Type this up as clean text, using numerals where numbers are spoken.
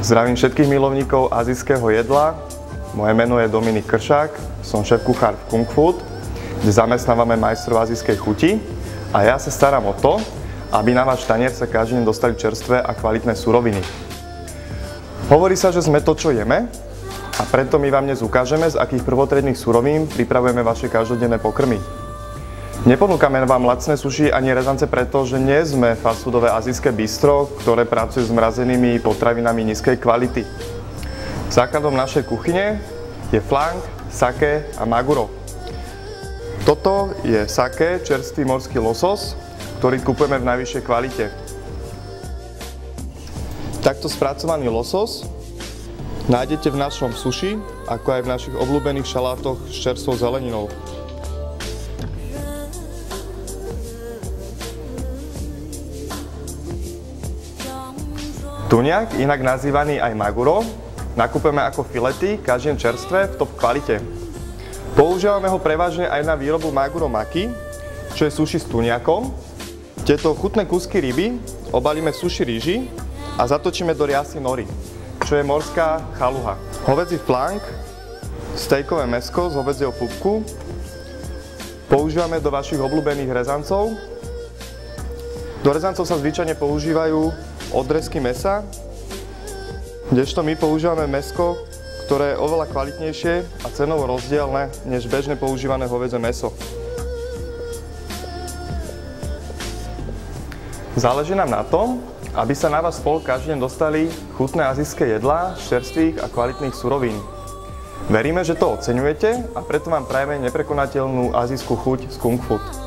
Zdravím všetkých milovníkov azijského jedla. Moje meno je Dominik Kršák, som šéf-kuchár v Kung Food, kde zamestnávame majstrov azijskej chuti a ja sa starám o to, aby na váš tanier sa každý deň dostali čerstvé a kvalitné suroviny. Hovorí sa, že sme to, čo jeme, a preto my vám dnes ukážeme, z akých prvotredných surovín pripravujeme vaše každodenné pokrmy. Neponúkame vám lacné sushi ani rezance preto, že nie sme fast foodové azijské bistro, ktoré pracuje s mrazenými potravinami nízkej kvality. Základom našej kuchyne je flank, sake a maguro. Toto je sake, čerstvý morský losos, ktorý kupujeme v najvyššej kvalite. Takto spracovaný losos nájdete v našom sushi, ako aj v našich obľúbených šalátoch s čerstvou zeleninou. Tuniak, inak nazývaný aj maguro, nakúpeme ako filety, každý deň čerstvé v top kvalite. Používame ho prevažne aj na výrobu maguro maki, čo je sushi s tuniakom. Tieto chutné kúsky ryby obalíme v sushi rýži a zatočíme do riasy nori, čo je morská chaluha. Hovädzí flank, stejkové mäsko z hovädzieho pupku používame do vašich obľúbených rezancov. Do rezancov sa zvyčajne používajú odrezky mäsa, kdežto my používame mäsko, ktoré je oveľa kvalitnejšie a cenovo rozdielne než bežne používané hovädzie mäso. Záleží nám na tom, aby sa na vás spolu každý deň dostali chutné azijské jedlá z čerstvých a kvalitných surovín. Veríme, že to oceňujete a preto vám prajeme neprekonateľnú azijskú chuť z Kung Food.